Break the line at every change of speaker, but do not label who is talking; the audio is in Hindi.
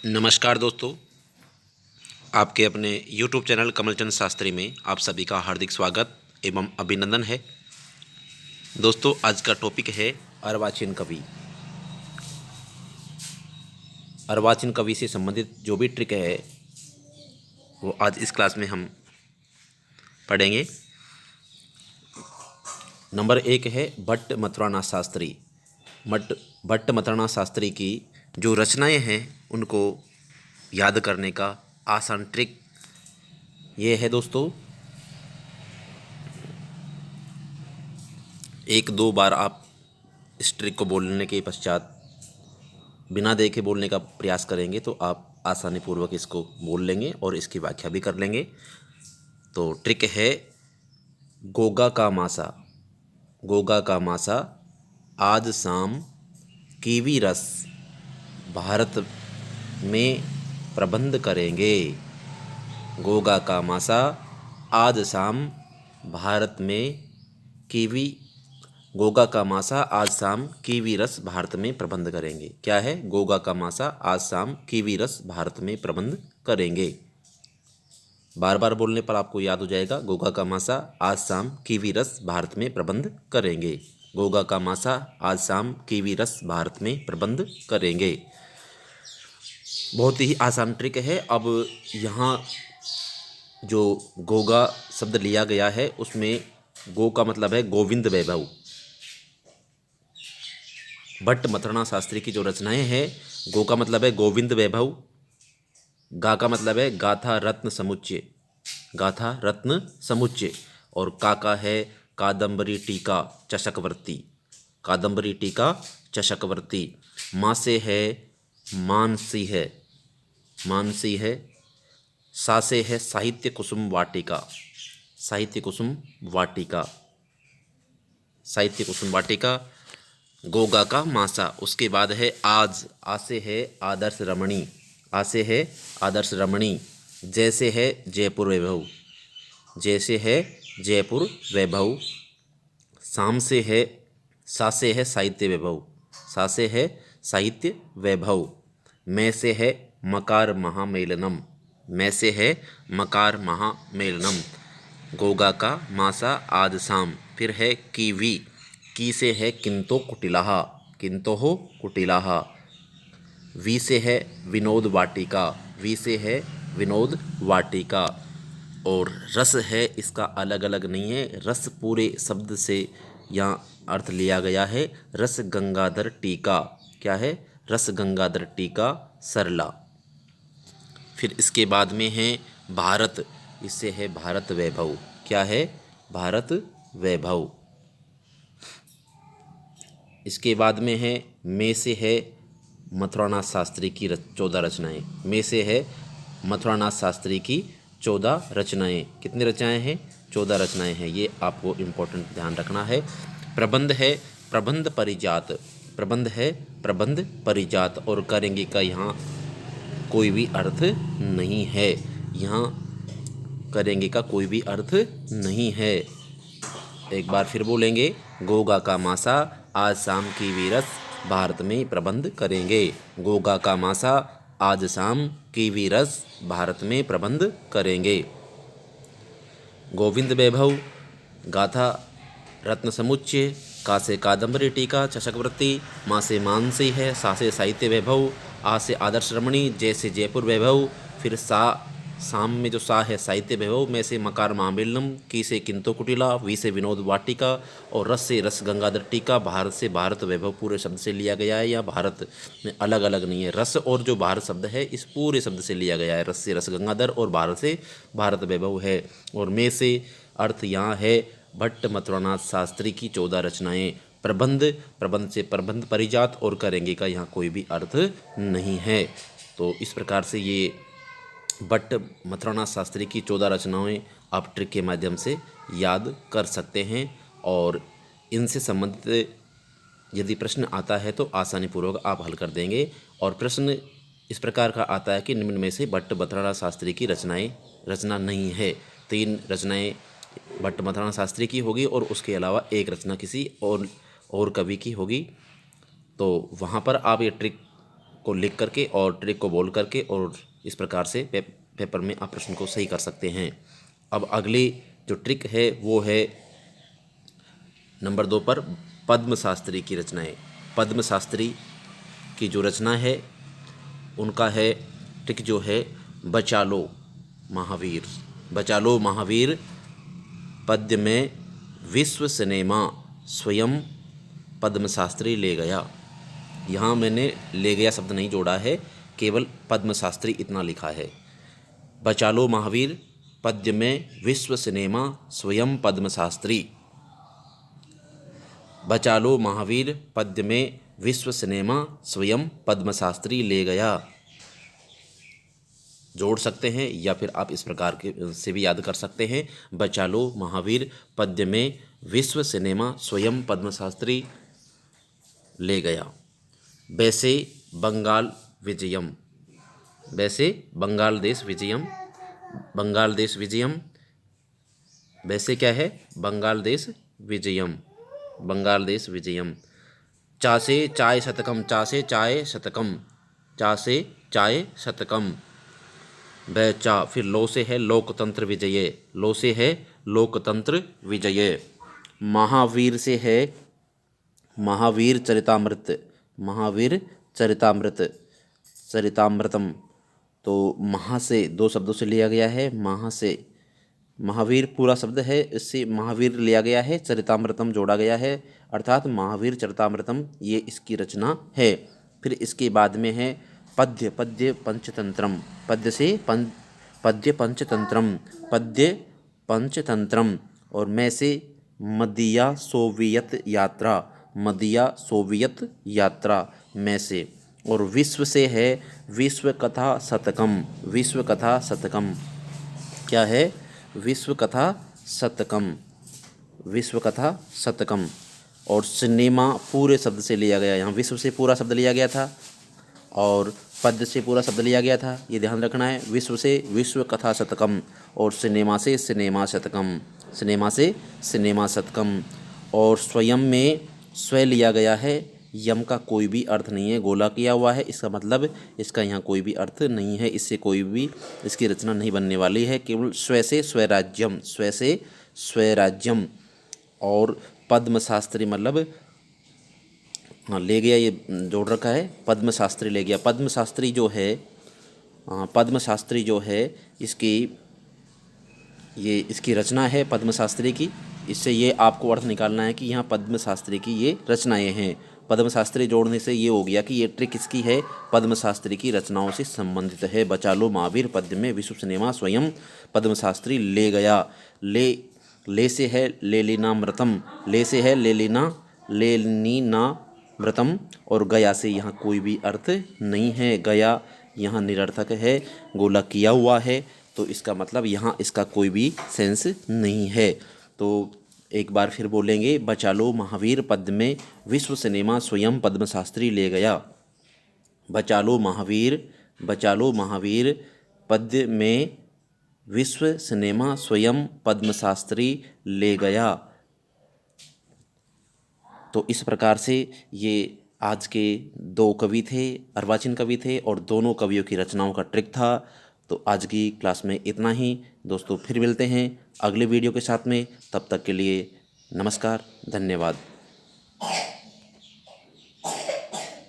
नमस्कार दोस्तों, आपके अपने YouTube चैनल कमलचंद शास्त्री में आप सभी का हार्दिक स्वागत एवं अभिनंदन है। दोस्तों, आज का टॉपिक है अर्वाचीन कवि। अर्वाचीन कवि से संबंधित जो भी ट्रिक है वो आज इस क्लास में हम पढ़ेंगे। नंबर 1 है भट्ट मथुरानाथ शास्त्री। भट्ट मथुरानाथ शास्त्री की जो रचनाएं हैं उनको याद करने का आसान ट्रिक ये है दोस्तों। 1-2 बार आप इस ट्रिक को बोलने के पश्चात बिना देखे बोलने का प्रयास करेंगे तो आप आसानी पूर्वक इसको बोल लेंगे और इसकी व्याख्या भी कर लेंगे। तो ट्रिक है गोगा का मासा। गोगा का मासा आज शाम कीवी रस भारत में प्रबंध करेंगे। गोगा का मासा आज शाम भारत में कीवी गोगा का मासा आज शाम कीवी रस भारत में प्रबंध करेंगे। क्या है? गोगा का मासा आज शाम कीवी रस भारत में प्रबंध करेंगे। बार बार बोलने पर आपको याद हो जाएगा। गोगा का मासा आज शाम कीवी रस भारत में प्रबंध करेंगे। गोगा का मासा आज शाम कीवी रस भारत में प्रबंध करेंगे। बहुत ही आसान ट्रिक है। अब यहाँ जो गोगा शब्द लिया गया है उसमें गो का मतलब है गोविंद वैभव। भट्ट मथुरानाथ शास्त्री की जो रचनाएं हैं, गो का मतलब है गोविंद वैभव, गा का मतलब है गाथा रत्न समुच्चय, गाथा रत्न समुच्चय, और का है कादम्बरी टीका चषकवर्ती, कादम्बरी टीका चषकवर्ती। माँ से है मानसी है, मानसी है। सा से है साहित्य कुसुम वाटिका, साहित्य कुसुम वाटिका, साहित्य कुसुम वाटिका। गोगा का मासा। उसके बाद है आज, आ से है आदर्श रमणी, आ से है आदर्श रमणी। जैसे है जयपुर वैभव, जैसे है जयपुर वैभव। शाम से है सा से है साहित्य वैभव, सा से है साहित्य वैभव। मैं से है मकार महामेलनम, मैं से है मकार महामेलनम। गोगा का मासा आज शाम। फिर है कीवी, की से है किंतो कुटिलाहा, किंतो हो कुटिलाहा। वी से है विनोद वाटिका, वी से है विनोद वाटिका। और रस है, इसका अलग अलग नहीं है, रस पूरे शब्द से यहाँ अर्थ लिया गया है। रस गंगाधर टीका। क्या है? रस गंगाधर टीका सरला। फिर इसके बाद में है भारत, इससे है भारत वैभव। क्या है? भारत वैभव। इसके बाद में है में से है मथुरानाथ शास्त्री की 14 रचनाएं, में से है मथुरानाथ शास्त्री की 14 रचनाएं। कितनी रचनाएं हैं? 14 रचनाएं हैं। ये आपको इम्पोर्टेंट ध्यान रखना है। प्रबंध है प्रबंध परिजात, प्रबंध है प्रबंध परिजात। और करेंगे का यहाँ कोई भी अर्थ नहीं है, यहाँ करेंगे का कोई भी अर्थ नहीं है। एक बार फिर बोलेंगे, गोगा का मासा आज शाम की वीरस भारत में प्रबंध करेंगे। गोगा का मासा आज शाम की वीरस भारत में प्रबंध करेंगे। गोविंद वैभव, गाथा रत्न समुच्चय, का से कादम्बरी टीका चषकवर्ती, माँ से मानसी है, सा से साहित्य वैभव, आ से आदर्श रमणी, जय से जयपुर वैभव। फिर सा शाम में जो सा है साहित्य वैभव, में से मकार महामेलनम, की से किंतो कुटिला, वी से विनोद वाटिका, और रस से रस गंगाधर टीका। भारत से भारत वैभव पूरे शब्द से लिया गया है, या भारत में अलग अलग नहीं है। रस और जो भारत शब्द है इस पूरे शब्द से लिया गया है। रस से रस गंगाधर और भारत से भारत वैभव है। और में से अर्थ यहाँ है भट्ट मथुरानाथ शास्त्री की 14 रचनाएं। प्रबंध, प्रबंध से प्रबंध परिजात, और करेंगे का यहाँ कोई भी अर्थ नहीं है। तो इस प्रकार से ये भट्ट मथुरानाथ शास्त्री की 14 रचनाएं आप ट्रिक के माध्यम से याद कर सकते हैं। और इनसे संबंधित यदि प्रश्न आता है तो आसानी पूर्वक आप हल कर देंगे। और प्रश्न इस प्रकार का आता है कि निम्न में से भट्ट मथुरानाथ शास्त्री की रचना नहीं है। 3 रचनाएं भट्ट मथुरानाथ शास्त्री की होगी और उसके अलावा एक रचना किसी और कवि की होगी। तो वहाँ पर आप ये ट्रिक को लिख करके और ट्रिक को बोल करके, और इस प्रकार से पेपर में आप प्रश्न को सही कर सकते हैं। अब अगली जो ट्रिक है वो है नंबर 2 पर पद्म शास्त्री की रचनाएं। पद्म शास्त्री की जो रचना है उनका है ट्रिक जो है बचा लो महावीर। बचा लो महावीर पद्य में विश्व सिनेमा स्वयं पद्म शास्त्री ले गया। यहाँ मैंने ले गया शब्द नहीं जोड़ा है, केवल पद्म शास्त्री इतना लिखा है। बचा लो महावीर पद्य में विश्व सिनेमा स्वयं पद्म शास्त्री। बचा लो महावीर पद्य में विश्व सिनेमा स्वयं पद्म शास्त्री ले गया। जोड़ सकते हैं या फिर आप इस प्रकार के से भी याद कर सकते हैं। बचा लो महावीर पद्य में विश्व सिनेमा स्वयं पद्म शास्त्री ले गया। वैसे बंगाल विजयम। वैसे बंगाल देश विजयम। बंगाल देश विजयम। वैसे क्या है? बंगाल देश विजयम। बंगाल देश विजयम। चा से चाय शतकम। चा से चाय शतकम। चा से चाय शतकम। वह चा, फिर लो से है लोकतंत्र विजय। लो से है लोकतंत्र विजय। महावीर से है महावीर चरितामृत। महावीर चरितामृत। चरितामृतम। तो महा से 2 शब्दों से लिया गया है। महा से महावीर पूरा शब्द है, इससे महावीर लिया गया है, चरितामृतम जोड़ा गया है, अर्थात महावीर चरितामृतम ये इसकी रचना है। फिर इसके बाद में है पद्य। पद्य पंचतंत्रम। पद्य से पद्य पंचतंत्रम। पद्य पंचतंत्रम। और मैं से मदिया सोवियत यात्रा। मदिया सोवियत यात्रा में से। और विश्व से है विश्व कथा शतकम। विश्व कथा शतकम। क्या है? विश्व कथा शतकम। विश्व कथा शतकम। और सिनेमा पूरे शब्द से लिया गया। यहाँ विश्व से पूरा शब्द लिया गया था और पद्य से पूरा शब्द लिया गया था, ये ध्यान रखना है। विश्व से विश्व कथा शतकम और सिनेमा से सिनेमा शतकम। सिनेमा से सिनेमा शतकम। और स्वयं में स्व लिया गया है। यम का कोई भी अर्थ नहीं है, गोला किया हुआ है, इसका मतलब इसका यहाँ कोई भी अर्थ नहीं है, इससे कोई भी इसकी रचना नहीं बनने वाली है। केवल स्व से स्वराज्यम। स्व से स्वराज्यम। और पद्म शास्त्री मतलब हाँ ले गया, ये जोड़ रखा है, पद्म शास्त्री ले गया। पद्म शास्त्री जो है पद्म शास्त्री जो है इसकी रचना है पद्म शास्त्री की। इससे ये आपको अर्थ निकालना है कि यहाँ पद्म शास्त्री की ये रचनाएं हैं। पद्म शास्त्री जोड़ने से ये हो गया कि ये ट्रिक किसकी है? पद्म शास्त्री की रचनाओं से संबंधित है। बचा लो महावीर पद्य में विश्व सिनेमा स्वयं पद्म शास्त्री ले गया। ले से है लेलिनामृतम। ले से है लेलिनामृतम। और गया से यहाँ कोई भी अर्थ नहीं है। गया यहाँ निरर्थक है, गोला किया हुआ है, तो इसका मतलब यहाँ इसका कोई भी सेंस नहीं है। तो एक बार फिर बोलेंगे, बचा लो महावीर पद्य में विश्व सिनेमा स्वयं पद्म शास्त्री ले गया। बचा लो महावीर पद्य में विश्व सिनेमा स्वयं पद्म शास्त्री ले गया। तो इस प्रकार से ये आज के 2 कवि थे, अर्वाचीन कवि थे, और दोनों कवियों की रचनाओं का ट्रिक था। तो आज की क्लास में इतना ही दोस्तों, फिर मिलते हैं अगले वीडियो के साथ में। तब तक के लिए नमस्कार, धन्यवाद।